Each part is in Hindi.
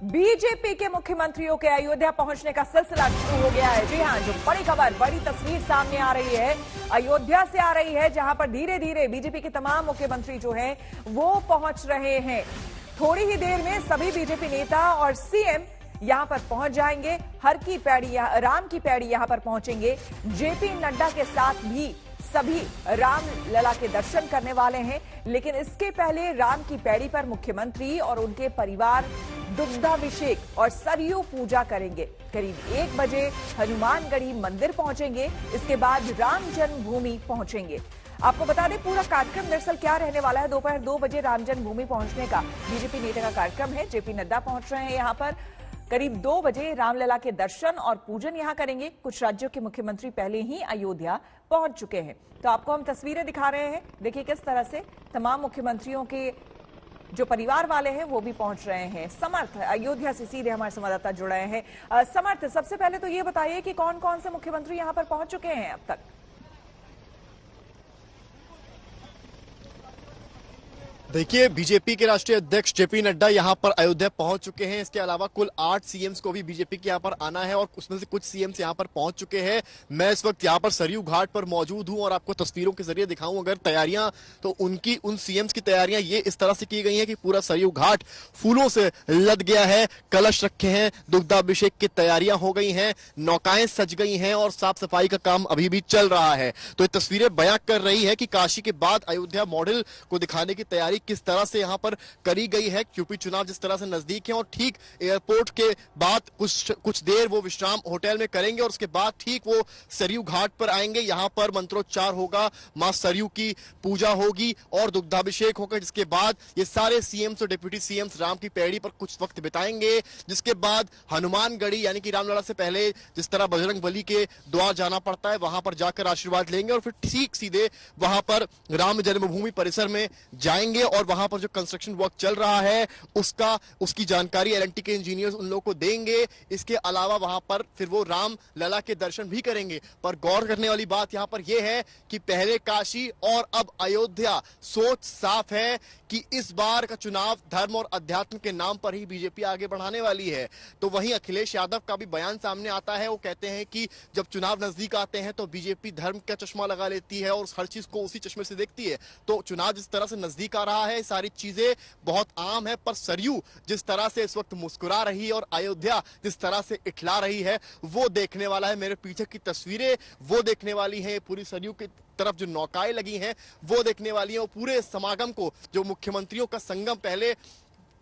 बीजेपी के मुख्यमंत्रियों के अयोध्या पहुंचने का सिलसिला शुरू हो गया है। जी हां, जो बड़ी खबर, बड़ी तस्वीर सामने आ रही है, अयोध्या से आ रही है, जहां पर धीरे धीरे बीजेपी के तमाम मुख्यमंत्री जो हैं वो पहुंच रहे हैं। थोड़ी ही देर में सभी बीजेपी नेता और सीएम यहां पर पहुंच जाएंगे। हर की पैड़ी, राम की पैड़ी यहां पर पहुंचेंगे। जेपी नड्डा के साथ भी सभी राम लला के दर्शन करने वाले हैं। लेकिन इसके पहले राम की पैड़ी पर मुख्यमंत्री और उनके परिवार दुग्धाभिषेक और सरयू पूजा करेंगे। करीब 1 बजे हनुमानगढ़ी मंदिर पहुंचेंगे। इसके बाद राम जन्मभूमि पहुंचेंगे। आपको बता दें पूरा कार्यक्रम दरअसल क्या रहने वाला है। दोपहर 2 बजे राम जन्मभूमि पहुंचने का बीजेपी नेता का कार्यक्रम है। जेपी नड्डा पहुंच रहे हैं यहां पर। करीब 2 बजे रामलला के दर्शन और पूजन यहां करेंगे। कुछ राज्यों के मुख्यमंत्री पहले ही अयोध्या पहुंच चुके हैं। तो आपको हम तस्वीरें दिखा रहे हैं। देखिए किस तरह से तमाम मुख्यमंत्रियों के जो परिवार वाले हैं वो भी पहुंच रहे हैं। समर्थ अयोध्या से सीधे हमारे संवाददाता जुड़ रहे हैं। समर्थ, सबसे पहले तो ये बताइए कि कौन कौन से मुख्यमंत्री यहां पर पहुंच चुके हैं अब तक। देखिए, बीजेपी के राष्ट्रीय अध्यक्ष जेपी नड्डा यहां पर अयोध्या पहुंच चुके हैं। इसके अलावा कुल 8 सीएम्स को भी बीजेपी के यहां पर आना है और उसमें से कुछ सीएम्स यहां पर पहुंच चुके हैं। मैं इस वक्त यहां पर सरयू घाट पर मौजूद हूं और आपको तस्वीरों के जरिए दिखाऊं अगर तैयारियां, तो उन सीएम्स की तैयारियां ये इस तरह से की गई हैं कि पूरा सरयू घाट फूलों से लद गया है। कलश रखे हैं, दुग्धाभिषेक की तैयारियां हो गई हैं, नौकाएं सज गई हैं और साफ सफाई का काम अभी भी चल रहा है। तो ये तस्वीरें बयां कर रही है कि काशी के बाद अयोध्या मॉडल को दिखाने की तैयारी किस तरह से यहां पर करी गई है। यूपी चुनाव जिस तरह से नजदीक है और ठीक एयरपोर्ट के बाद कुछ देर वो विश्राम होटल में करेंगे और उसके बाद ठीक वो सरयू घाट पर आएंगे। यहां पर मंत्रोच्चार होगा, मां सरयू की पूजा होगी और दुग्धाभिषेक होगा, जिसके बाद ये सारे सीएम्स और डिप्टी सीएम्स राम की पैड़ी पर कुछ वक्त बिताएंगे। जिसके बाद हनुमानगढ़ी यानी कि रामलला से पहले जिस तरह बजरंग बली के द्वार जाना पड़ता है वहां पर जाकर आशीर्वाद लेंगे और फिर ठीक सीधे वहां पर राम जन्मभूमि परिसर में जाएंगे और वहां पर जो कंस्ट्रक्शन वर्क चल रहा है उसकी जानकारी एलएनटी के इंजीनियर्स उन लोगों को देंगे। इसके अलावा वहां पर फिर वो राम लला के दर्शन भी करेंगे। पर गौर करने वाली बात यहां पर यह है कि पहले काशी और अब अयोध्या। सोच साफ है कि इस बार का चुनाव धर्म और अध्यात्म के नाम पर ही बीजेपी आगे बढ़ाने वाली है। तो वहीं अखिलेश यादव का भी बयान सामने आता है। वो कहते हैं कि जब चुनाव नजदीक आते हैं तो बीजेपी धर्म का चश्मा लगा लेती है और हर चीज को उसी चश्मे से देखती है। तो चुनाव जिस तरह से नजदीक आ रहा है सारी चीजें बहुत आम है, पर सरयू जिस तरह से इस वक्त मुस्कुरा रही है और अयोध्या जिस तरह से इठला रही है वो देखने वाला है। मेरे पीछे की तस्वीरें वो देखने वाली है। पूरी सरयू की तरफ जो नौकाएं लगी हैं वो देखने वाली है। पूरे समागम को, जो मुख्यमंत्रियों का संगम पहले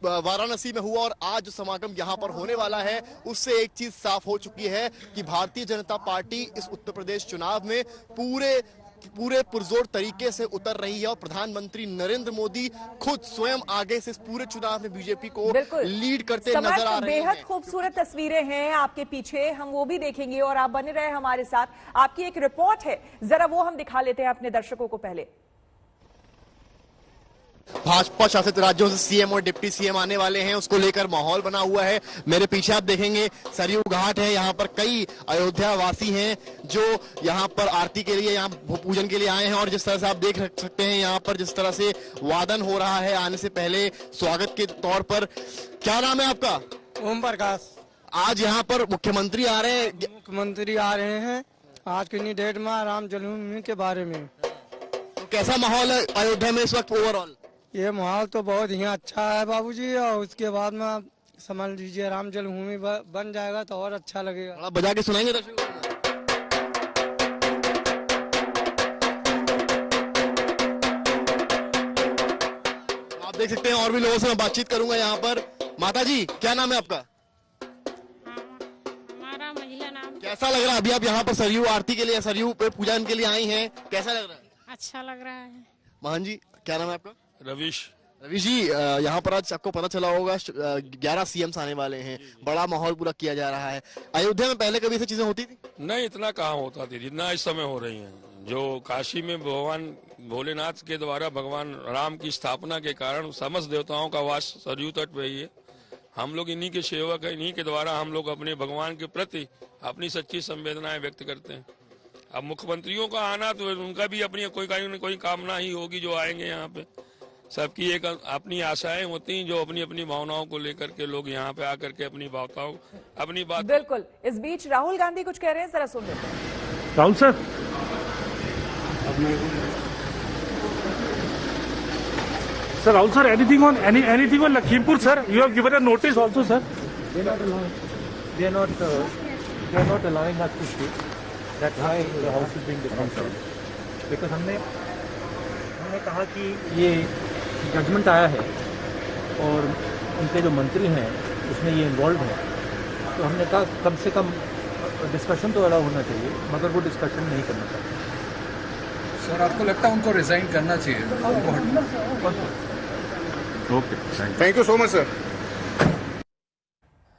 वाराणसी में हुआ और आज जो समागम यहां पर होने वाला है, उससे एक चीज साफ हो चुकी है कि भारतीय जनता पार्टी इस उत्तर प्रदेश चुनाव में पूरे पुरजोर तरीके से उतर रही है और प्रधानमंत्री नरेंद्र मोदी खुद स्वयं आगे से इस पूरे चुनाव में बीजेपी को लीड करते नजर आ रहे हैं। बेहद खूबसूरत तस्वीरें हैं आपके पीछे, हम वो भी देखेंगे और आप बने रहे हमारे साथ। आपकी एक रिपोर्ट है, जरा वो हम दिखा लेते हैं अपने दर्शकों को। पहले भाजपा शासित राज्यों से सीएम और डिप्टी सीएम आने वाले हैं, उसको लेकर माहौल बना हुआ है। मेरे पीछे आप देखेंगे सरयू घाट है। यहाँ पर कई अयोध्या वासी हैं जो यहाँ पर आरती के लिए, यहाँ पूजन के लिए आए हैं और जिस तरह से आप देख सकते हैं यहाँ पर जिस तरह से वादन हो रहा है आने से पहले स्वागत के तौर पर। क्या नाम है आपका? ओम प्रकाश। आज यहाँ पर मुख्यमंत्री आ रहे हैं। मुख्यमंत्री आ रहे हैं आज की डेट में राम जन्मभूमि के बारे में। तो कैसा माहौल है अयोध्या में इस वक्त ओवरऑल? ये माहौल तो बहुत ही अच्छा है बाबूजी, और उसके बाद में समझ लीजिए राम जन्मभूमि बन जाएगा तो और अच्छा लगेगा। आप बजा के सुनाएंगे दर्शकों? आप देख सकते हैं और भी लोगों से मैं बातचीत करूंगा यहाँ पर। माता जी, क्या नाम है आपका? हमारा महिला नाम। कैसा लग रहा है अभी आप यहाँ पर सरयू आरती के लिए, सरयू पे पूजन के लिए आई हैं, कैसा लग रहा है? अच्छा लग रहा है। मोहन जी, क्या नाम है आपका? रवीश जी, यहाँ पर आज आपको पता चला होगा 11 सीएम्स आने वाले हैं, बड़ा माहौल पूरा किया जा रहा है। अयोध्या में पहले कभी ऐसी चीजें होती थी? नहीं, इतना कहाँ होता थी जितना इस समय हो रही हैं। जो काशी में भगवान भोलेनाथ के द्वारा भगवान राम की स्थापना के कारण समस्त देवताओं का वास सरयू तट पे ही है। हम लोग इन्हीं के सेवक है, इन्हीं के द्वारा हम लोग अपने भगवान के प्रति अपनी सच्ची संवेदनाएं व्यक्त करते हैं। अब मुख्यमंत्रियों का आना तो उनका भी अपनी कोई कामना ही होगी जो आएंगे यहाँ पे। सबकी एक अपनी आशाएं होती हैं, जो अपनी अपनी भावनाओं को लेकर के लोग यहाँ पे आकर के अपनी बात बिल्कुल। इस बीच राहुल गांधी कुछ कह रहे हैं, जरा सुन लेते हैं। Rahul sir, Rahul sir, anything on Lakhimpur, sir? You have given a notice also, sir. They are not allowing us to speak. That's why the house is being dismantled. Because हमने कहा कि ये जजमेंट आया है और उनके जो मंत्री हैं उसमें ये इन्वॉल्व है, तो हमने कहा कम से कम डिस्कशन तो अलाउ होना चाहिए, मगर वो डिस्कशन नहीं करना चाहिए। सर, आपको लगता है उनको रिजाइन करना चाहिए? Okay, thank you so much sir.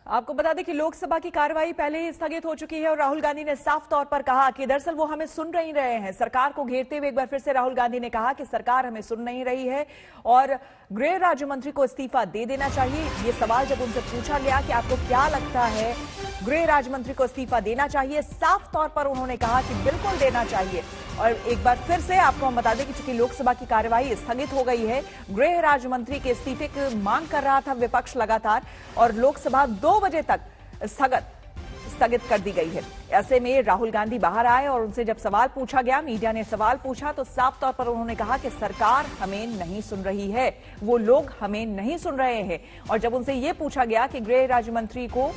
आपको बता दें कि लोकसभा की कार्रवाई पहले ही स्थगित हो चुकी है और राहुल गांधी ने साफ तौर पर कहा कि दरअसल वो हमें सुन नहीं रहे हैं। सरकार को घेरते हुए एक बार फिर से राहुल गांधी ने कहा कि सरकार हमें सुन नहीं रही है और गृह राज्य मंत्री को इस्तीफा दे देना चाहिए। ये सवाल जब उनसे पूछा गया कि आपको क्या लगता है, गृह राज्य मंत्री को इस्तीफा देना चाहिए, साफ तौर पर उन्होंने कहा कि बिल्कुल देना चाहिए। और एक बार फिर से आपको हम बता दें कि चूंकि लोकसभा की कार्यवाही स्थगित हो गई है, गृह राज्य मंत्री के इस्तीफे की मांग कर रहा था विपक्ष लगातार और लोकसभा 2 बजे तक स्थगित कर दी गई है। ऐसे में राहुल गांधी बाहर आए और उनसे जब सवाल पूछा गया, मीडिया ने सवाल पूछा, तो साफ तौर पर उन्होंने कहा कि सरकार हमें नहीं सुन रही है, वो लोग हमें नहीं सुन रहे हैं। और जब उनसे ये पूछा गया कि गृह राज्य मंत्री को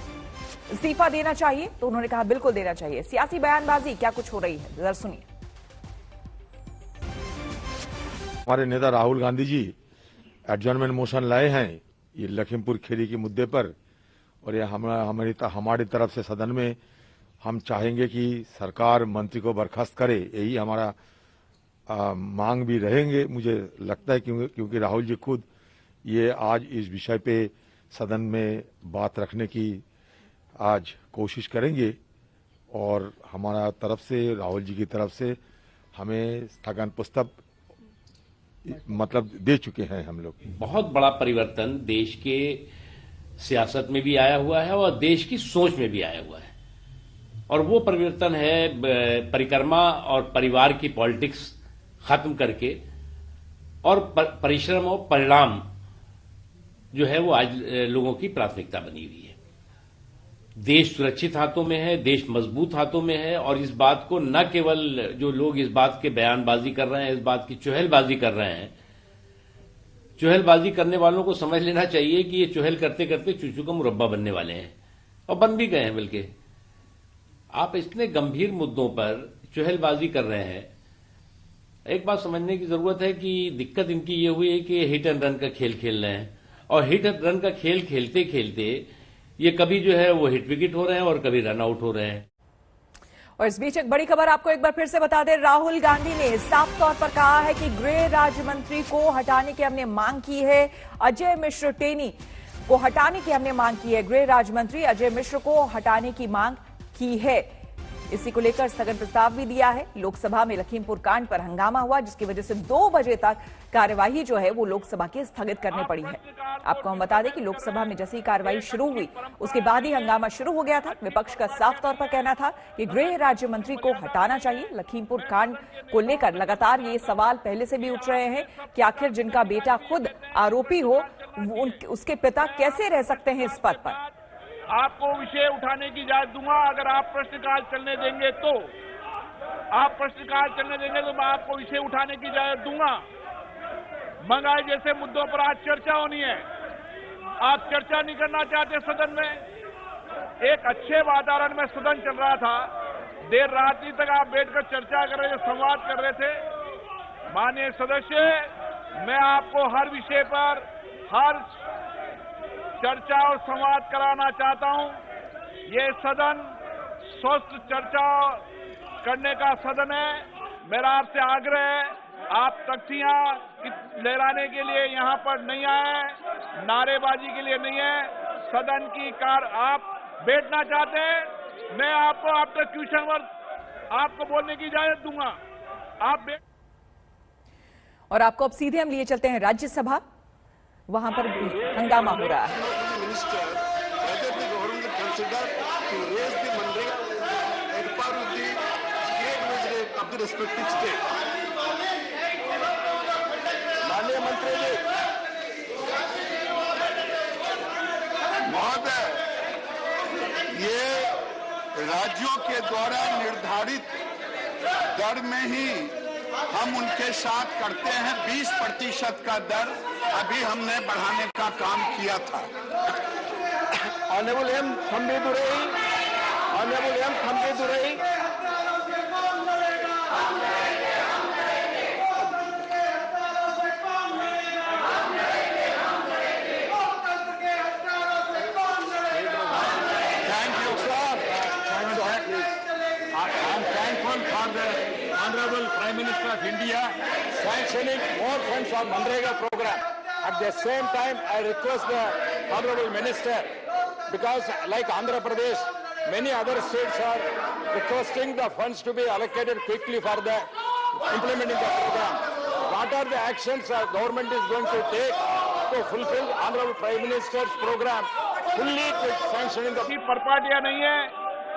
इस्तीफा देना चाहिए, तो उन्होंने कहा बिल्कुल देना चाहिए। सियासी बयानबाजी क्या कुछ हो रही है, जरा सुनिए। हमारे नेता राहुल गांधी जी एडजॉर्नमेंट मोशन लाए हैं ये लखीमपुर खीरी के मुद्दे पर, और ये हमारी तरफ से सदन में हम चाहेंगे कि सरकार मंत्री को बर्खास्त करे, यही हमारा मांग भी रहेंगे। मुझे लगता है क्योंकि राहुल जी खुद ये आज इस विषय पे सदन में बात रखने की आज कोशिश करेंगे और हमारा तरफ से, राहुल जी की तरफ से हमें स्थगन पुस्तक मतलब दे चुके हैं हम लोग। बहुत बड़ा परिवर्तन देश के सियासत में भी आया हुआ है और देश की सोच में भी आया हुआ है, और वो परिवर्तन है परिक्रमा और परिवार की पॉलिटिक्स खत्म करके और परिश्रम और परिणाम जो है वो आज लोगों की प्राथमिकता बनी हुई है। देश सुरक्षित हाथों में है, देश मजबूत हाथों में है, और इस बात को न केवल जो लोग इस बात के बयानबाजी कर रहे हैं, इस बात की चुहलबाजी कर रहे हैं, चुहलबाजी करने वालों को समझ लेना चाहिए कि ये चुहल करते करते चूचू का मुरब्बा बनने वाले हैं और बन भी गए हैं। बल्कि आप इतने गंभीर मुद्दों पर चुहलबाजी कर रहे हैं। एक बात समझने की जरूरत है कि दिक्कत इनकी ये हुई है कि हिट एंड रन का खेल खेल रहे हैं, और हिट एंड रन का खेल खेलते खेलते ये कभी जो है वो हिट विकेट हो रहे हैं और कभी रन आउट हो रहे हैं। और इस बीच एक बड़ी खबर आपको एक बार फिर से बता दें, राहुल गांधी ने साफ तौर पर कहा है कि गृह राज्य मंत्री को हटाने की हमने मांग की है। अजय मिश्र टेनी को हटाने की हमने मांग की है, गृह राज्य मंत्री अजय मिश्र को हटाने की मांग की है। इसी को लेकर स्थगन प्रस्ताव भी दिया है। लोकसभा में लखीमपुर कांड पर हंगामा हुआ, जिसकी वजह से 2 बजे तक कार्यवाही जो है वो लोकसभा की स्थगित करनी पड़ी है। आपको हम बता दें कि लोकसभा में जैसे ही कार्रवाई शुरू हुई, उसके बाद ही हंगामा शुरू हो गया था। विपक्ष का साफ तौर पर कहना था कि गृह राज्य मंत्री को हटाना चाहिए। लखीमपुर कांड को लेकर लगातार ये सवाल पहले से भी उठ रहे हैं कि आखिर जिनका बेटा खुद आरोपी हो, उसके पिता कैसे रह सकते हैं इस पद पर। आपको विषय उठाने की इजाजत दूंगा अगर आप प्रश्नकाल चलने देंगे तो। आप प्रश्नकाल चलने देंगे तो मैं आपको विषय उठाने की इजाजत दूंगा। महंगाई जैसे मुद्दों पर आज चर्चा होनी है, आप चर्चा नहीं करना चाहते सदन में। एक अच्छे वातावरण में सदन चल रहा था, देर रात्रि तक आप बैठकर चर्चा कर रहे थे, संवाद कर रहे थे। माननीय सदस्य, मैं आपको हर विषय पर हर चर्चा और संवाद कराना चाहता हूं। ये सदन स्वस्थ चर्चा करने का सदन है। मेरा आपसे आग्रह है, आप तख्तियां लहराने के लिए यहां पर नहीं आए, नारेबाजी के लिए नहीं है। सदन की आप बैठना चाहते हैं, मैं आपको आपका क्वेश्चन वर्क आपको बोलने की इजाजत दूंगा। आप और आपको अब सीधे हम लिए चलते हैं राज्यसभा, वहां पर हंगामा हो रहा है। माननीय मंत्री जी राज्यों के द्वारा निर्धारित दर में ही हम उनके साथ करते हैं। 20% का दर अभी हमने बढ़ाने का काम किया था। Honourable M Thambidurai, honourable M Thambidurai. Honorable Prime Minister of India sanctioning more funds for Manrega program. At the same time, I request the Honorable Minister, because like Andhra Pradesh, many other states are requesting the funds to be allocated quickly for the implementing the program. What are the actions our government is going to take to fulfill Honorable Prime Minister's program fully with sanctioning the... परपाटियां नहीं है,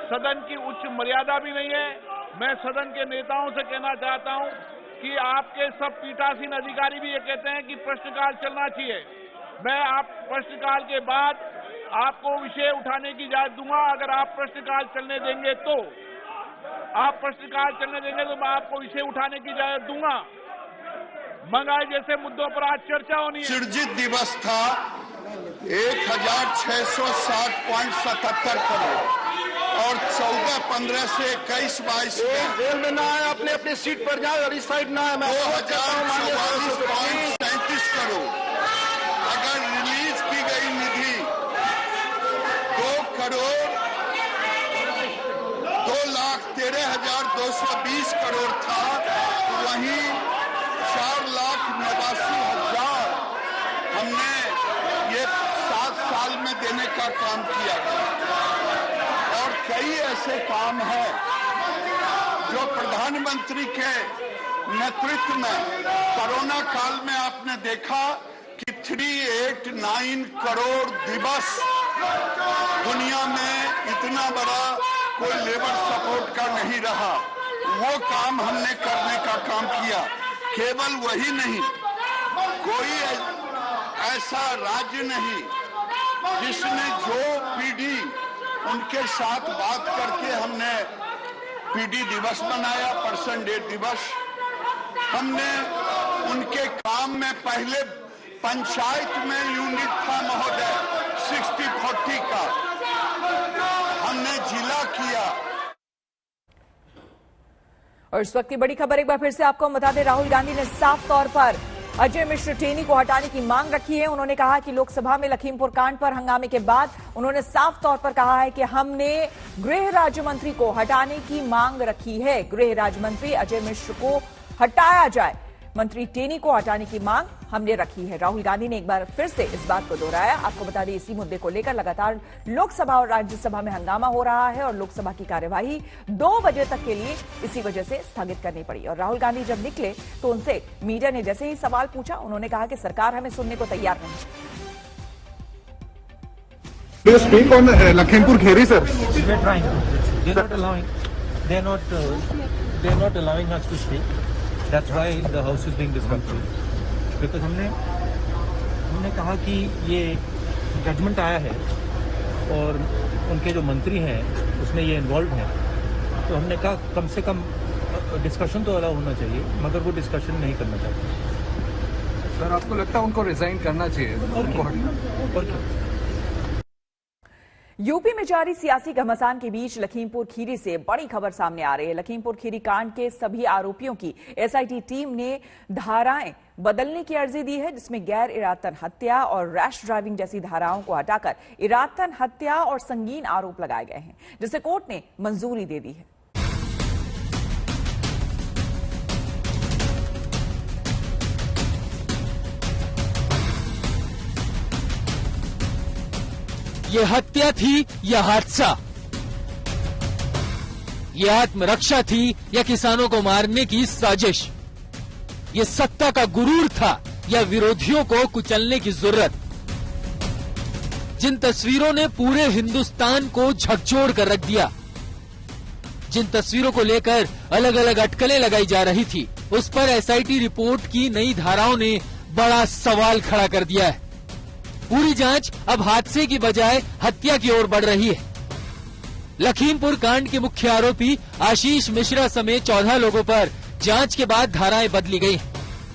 सदन की उच्च मर्यादा भी नहीं है। मैं सदन के नेताओं से कहना चाहता हूं कि आपके सब पीठासीन अधिकारी भी ये कहते हैं कि प्रश्नकाल चलना चाहिए। मैं आप प्रश्नकाल के बाद आपको विषय उठाने की इजाजत दूंगा। अगर आप प्रश्नकाल चलने देंगे तो मैं आपको विषय उठाने की इजाजत दूंगा। महंगाई जैसे मुद्दों पर आज चर्चा होनी है। सृजित दिवस था 1660.77 करोड़ और 14-15 से 21-22 जेल में ना आए, अपने अपने सीट पर जाए और इस साइड ना आए। 2044.37 करोड़। अगर रिलीज की गई निधि 2,13,220 करोड़ था, वहीं 4,89,000 हमने ये 7 साल में देने का काम किया। कई ऐसे काम हैं जो प्रधानमंत्री के नेतृत्व में कोरोना काल में आपने देखा कि 389 करोड़ दिवस, दुनिया में इतना बड़ा कोई लेबर सपोर्ट का नहीं रहा। वो काम हमने करने का काम किया। केवल वही नहीं, कोई ऐसा राज्य नहीं जिसने जो पीढ़ी उनके साथ बात करके हमने पीडी दिवस मनाया, पर्सन डे दिवस। हमने उनके काम में पहले पंचायत में यूनिट था महोदय 60-40 का, हमने जिला किया। और इस वक्त की बड़ी खबर एक बार फिर से आपको बता दें, राहुल गांधी ने साफ तौर पर अजय मिश्र टेनी को हटाने की मांग रखी है। उन्होंने कहा कि लोकसभा में लखीमपुर कांड पर हंगामे के बाद उन्होंने साफ तौर पर कहा है कि हमने गृह राज्य मंत्री को हटाने की मांग रखी है। गृह राज्य मंत्री अजय मिश्र को हटाया जाए, मंत्री टेनी को हटाने की मांग हमने रखी है। राहुल गांधी ने एक बार फिर से इस बात को दोहराया। आपको बता दें, इसी मुद्दे को लेकर लगातार लोकसभा और राज्यसभा में हंगामा हो रहा है और लोकसभा की कार्यवाही 2 बजे तक के लिए इसी वजह से स्थगित करनी पड़ी। और राहुल गांधी जब निकले तो उनसे मीडिया ने जैसे ही सवाल पूछा, उन्होंने कहा कि सरकार हमें सुनने को तैयार नहीं। Speak on Lakhimpur Kheri, sir. We're trying. They're not allowing us to speak. That's why the house is being disrupted. Because हमने कहा कि ये जजमेंट आया है और उनके जो मंत्री हैं उसमें ये इन्वॉल्व हैं, तो हमने कहा कम से कम डिस्कशन तो अलाउ होना चाहिए, मगर वो डिस्कशन नहीं करना चाहते। सर, आपको लगता है उनको रिजाइन करना चाहिए? और क्या? यूपी में जारी सियासी घमासान के बीच लखीमपुर खीरी से बड़ी खबर सामने आ रही है। लखीमपुर खीरी कांड के सभी आरोपियों की एसआईटी टीम ने धाराएं बदलने की अर्जी दी है, जिसमें गैर इरादतन हत्या और रैश ड्राइविंग जैसी धाराओं को हटाकर इरादतन हत्या और संगीन आरोप लगाए गए हैं, जिसे कोर्ट ने मंजूरी दे दी है। ये हत्या थी या हादसा, ये आत्मरक्षा थी या किसानों को मारने की साजिश, ये सत्ता का गुरूर था या विरोधियों को कुचलने की जरूरत। जिन तस्वीरों ने पूरे हिंदुस्तान को झकझोर कर रख दिया, जिन तस्वीरों को लेकर अलग अलग अटकलें लगाई जा रही थी, उस पर एसआईटी रिपोर्ट की नई धाराओं ने बड़ा सवाल खड़ा कर दिया है। पूरी जांच अब हादसे की बजाय हत्या की ओर बढ़ रही है। लखीमपुर कांड के मुख्य आरोपी आशीष मिश्रा समेत 14 लोगों पर जांच के बाद धाराएं बदली गई।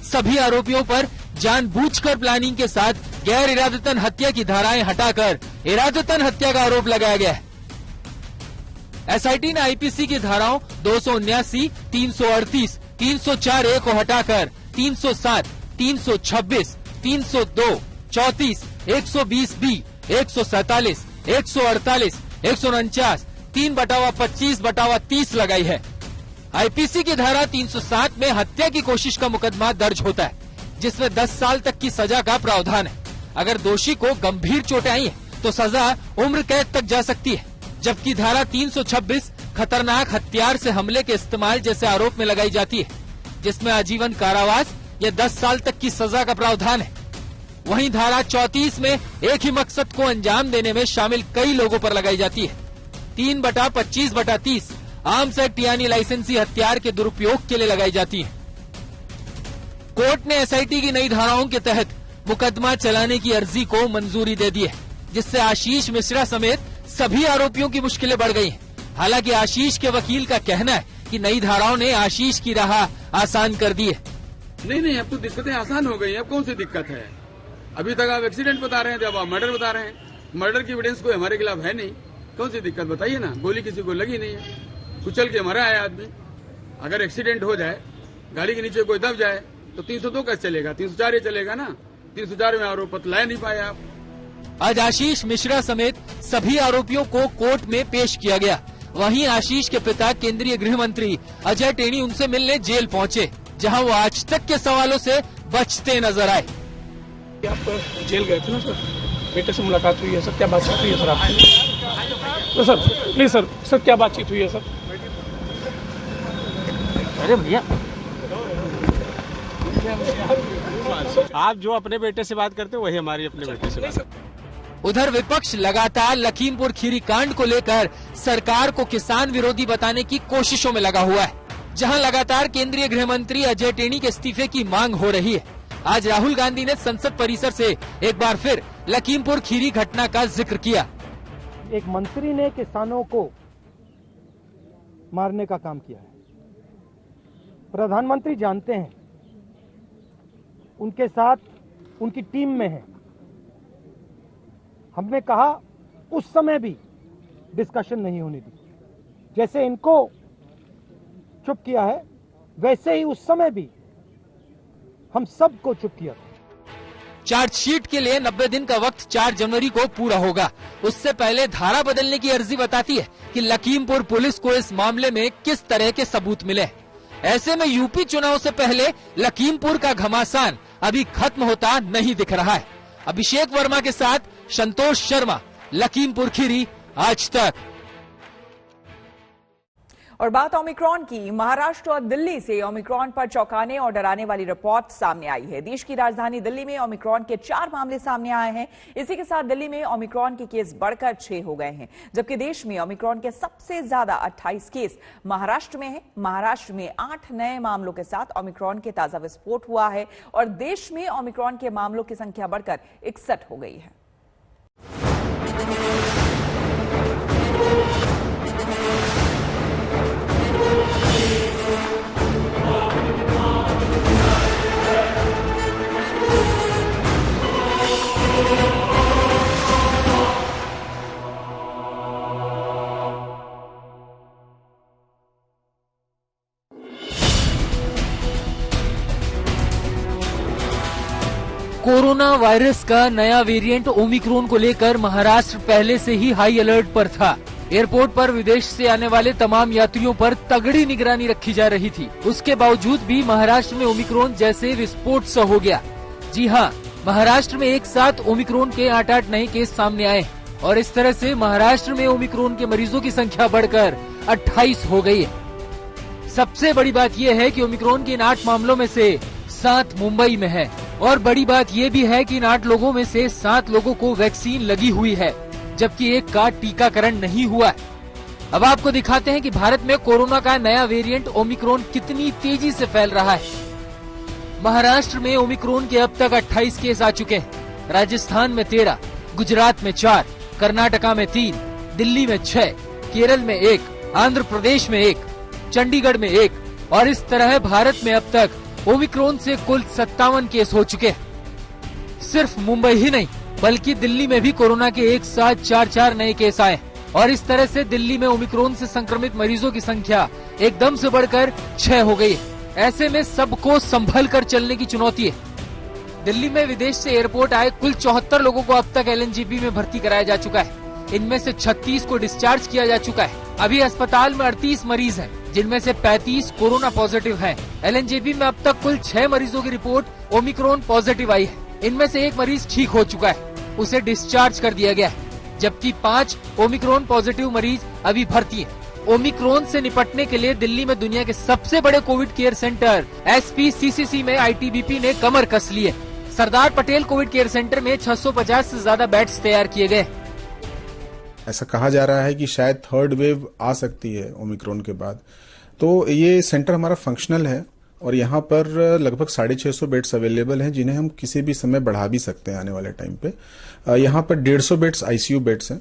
सभी आरोपियों पर जानबूझकर प्लानिंग के साथ गैर इरादतन हत्या की धाराएं हटाकर इरादतन हत्या का आरोप लगाया गया है। एसआईटी ने आईपीसी की धाराओं 279, 338, 304A को हटाकर 307, 326, 302, 34, 120B, 147, 148, 149, 3/25/30 लगाई है। आईपीसी की धारा 307 में हत्या की कोशिश का मुकदमा दर्ज होता है, जिसमें 10 साल तक की सजा का प्रावधान है। अगर दोषी को गंभीर चोटें आई हैं, तो सजा उम्र कैद तक जा सकती है। जबकि धारा 326 खतरनाक हथियार से हमले के इस्तेमाल जैसे आरोप में लगाई जाती है, जिसमें आजीवन कारावास या 10 साल तक की सजा का प्रावधान है। वहीं धारा 34 में एक ही मकसद को अंजाम देने में शामिल कई लोगों पर लगाई जाती है। 3/25/30 आर्म्स एक्ट यानी लाइसेंसी हथियार के दुरुपयोग के लिए लगाई जाती है। कोर्ट ने एसआईटी की नई धाराओं के तहत मुकदमा चलाने की अर्जी को मंजूरी दे दी है, जिससे आशीष मिश्रा समेत सभी आरोपियों की मुश्किलें बढ़ गई हैं। हालांकि आशीष के वकील का कहना है कि नई धाराओं ने आशीष की राह आसान कर दी है। नहीं, अब तो दिक्कतें आसान हो गई। अब कौन सी दिक्कत है? अभी तक आप एक्सीडेंट बता रहे हैं, जब आप मर्डर बता रहे हैं। मर्डर की एविडेंस कोई हमारे खिलाफ है नहीं। कौन सी दिक्कत बताइए ना। गोली किसी को लगी नहीं है, कुचल के मरा है आदमी। अगर एक्सीडेंट हो जाए, गाड़ी के नीचे कोई दब जाए, तो 302 कैसे चलेगा? 304 चलेगा ना। 304 में आरोप ला नहीं पाए आप। आज आशीष मिश्रा समेत सभी आरोपियों को कोर्ट में पेश किया गया। वहीं आशीष के पिता केंद्रीय गृह मंत्री अजय टेनी उनसे मिलने जेल पहुंचे, जहां वो आज तक के सवालों से बचते नजर आए। आप जेल गए थे ना सर, बेटे से मुलाकात हुई है सर, क्या बातचीत हुई है सर आपकी? तो सर प्लीज सर क्या बातचीत हुई है सर? अरे भैया, आप जो अपने बेटे से बात करते हो वही हमारी अपने बेटे से बात। उधर विपक्ष लगातार लखीमपुर खीरी कांड को लेकर सरकार को किसान विरोधी बताने की कोशिशों में लगा हुआ है, जहां लगातार केंद्रीय गृह मंत्री अजय टेनी के इस्तीफे की मांग हो रही है। आज राहुल गांधी ने संसद परिसर से एक बार फिर लखीमपुर खीरी घटना का जिक्र किया। एक मंत्री ने किसानों को मारने का काम किया है। प्रधानमंत्री जानते हैं, उनके साथ उनकी टीम में है। हमने कहा उस समय भी डिस्कशन नहीं होने दी। जैसे इनको चुप किया है, वैसे ही उस समय भी हम सबको चुप किया। चार्जशीट के लिए 90 दिन का वक्त 4 जनवरी को पूरा होगा। उससे पहले धारा बदलने की अर्जी बताती है कि लखीमपुर पुलिस को इस मामले में किस तरह के सबूत मिले। ऐसे में यूपी चुनाव से पहले लखीमपुर का घमासान अभी खत्म होता नहीं दिख रहा है। अभिषेक वर्मा के साथ संतोष शर्मा, लखीमपुर खीरी, आज तक। और बात ओमिक्रॉन की। महाराष्ट्र और दिल्ली से ओमिक्रॉन पर चौंकाने और डराने वाली रिपोर्ट सामने आई है। देश की राजधानी दिल्ली में ओमिक्रॉन के 4 मामले सामने आए हैं। इसी के साथ दिल्ली में ओमिक्रॉन के केस बढ़कर 6 हो गए हैं, जबकि देश में ओमिक्रॉन के सबसे ज्यादा 28 केस महाराष्ट्र में है। महाराष्ट्र में 8 नए मामलों के साथ ओमिक्रॉन के ताजा विस्फोट हुआ है और देश में ओमिक्रॉन के मामलों की संख्या बढ़कर 61 हो गई है। कोरोना वायरस का नया वेरिएंट ओमिक्रॉन को लेकर महाराष्ट्र पहले से ही हाई अलर्ट पर था। एयरपोर्ट पर विदेश से आने वाले तमाम यात्रियों पर तगड़ी निगरानी रखी जा रही थी। उसके बावजूद भी महाराष्ट्र में ओमिक्रॉन जैसे विस्फोट सा हो गया। जी हाँ, महाराष्ट्र में एक साथ ओमिक्रॉन के 8 नए केस सामने आए और इस तरह से महाराष्ट्र में ओमिक्रॉन के मरीजों की संख्या बढ़कर 28 हो गई है। सबसे बड़ी बात यह है कि ओमिक्रॉन के इन 8 मामलों में से 7 मुंबई में है और बड़ी बात यह भी है कि इन 8 लोगों में से 7 लोगों को वैक्सीन लगी हुई है, जबकि एक का टीकाकरण नहीं हुआ है। अब आपको दिखाते हैं कि भारत में कोरोना का नया वेरिएंट ओमिक्रॉन कितनी तेजी से फैल रहा है। महाराष्ट्र में ओमिक्रॉन के अब तक 28 केस आ चुके हैं। राजस्थान में 13, गुजरात में 4, कर्नाटका में 3, दिल्ली में 6, केरल में 1, आंध्र प्रदेश में 1, चंडीगढ़ में 1 और इस तरह भारत में अब तक ओमिक्रॉन से कुल 57 केस हो चुके हैं। सिर्फ मुंबई ही नहीं बल्कि दिल्ली में भी कोरोना के एक साथ 4 नए केस आए और इस तरह से दिल्ली में ओमिक्रॉन से संक्रमित मरीजों की संख्या एकदम से बढ़कर 6 हो गई। ऐसे में सबको संभल कर चलने की चुनौती है। दिल्ली में विदेश से एयरपोर्ट आए कुल 74 लोगों को अब तक एलएनजेपी में भर्ती कराया जा चुका है। इनमें से 36 को डिस्चार्ज किया जा चुका है। अभी अस्पताल में 38 मरीज हैं, जिनमें से 35 कोरोना पॉजिटिव हैं। एलएनजेपी में अब तक कुल 6 मरीजों की रिपोर्ट ओमिक्रॉन पॉजिटिव आई है। इनमें से 1 मरीज ठीक हो चुका है, उसे डिस्चार्ज कर दिया गया है, जबकि 5 ओमिक्रॉन पॉजिटिव मरीज अभी भर्ती है। ओमिक्रॉन से निपटने के लिए दिल्ली में दुनिया के सबसे बड़े कोविड केयर सेंटर SPCCC में आईटीबीपी ने कमर कस ली है। Sardar Patel Covid care centre में 650 से ज्यादा बेड्स तैयार किए गए। ऐसा कहा जा रहा है कि शायद थर्ड वेव आ सकती है ओमिक्रॉन के बाद, तो ये सेंटर हमारा फंक्शनल है और यहाँ पर लगभग 650 बेड्स अवेलेबल हैं, जिन्हें हम किसी भी समय बढ़ा भी सकते हैं आने वाले टाइम पे। यहाँ पर 150 बेड्स ICU बेड्स हैं,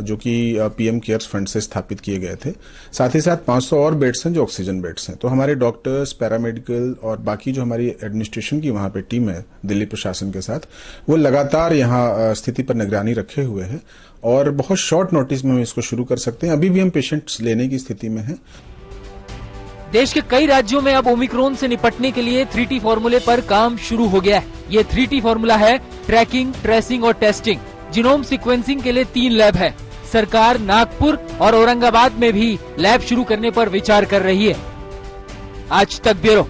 जो कि PM केयर्स फंड से स्थापित किए गए थे। साथ ही साथ 500 और बेड्स हैं जो ऑक्सीजन बेड्स हैं। तो हमारे डॉक्टर्स, पैरामेडिकल और बाकी जो हमारी एडमिनिस्ट्रेशन की वहाँ पे टीम है दिल्ली प्रशासन के साथ, वो लगातार यहाँ स्थिति पर निगरानी रखे हुए हैं और बहुत शॉर्ट नोटिस में हम इसको शुरू कर सकते हैं। अभी भी हम पेशेंट्स लेने की स्थिति में हैं। देश के कई राज्यों में अब ओमिक्रॉन से निपटने के लिए 3T फॉर्मूले पर काम शुरू हो गया है। ये 3T फॉर्मूला है ट्रैकिंग, ट्रेसिंग और टेस्टिंग। जीनोम सीक्वेंसिंग के लिए 3 लैब है। सरकार नागपुर और औरंगाबाद में भी लैब शुरू करने पर विचार कर रही है। आज तक ब्यूरो।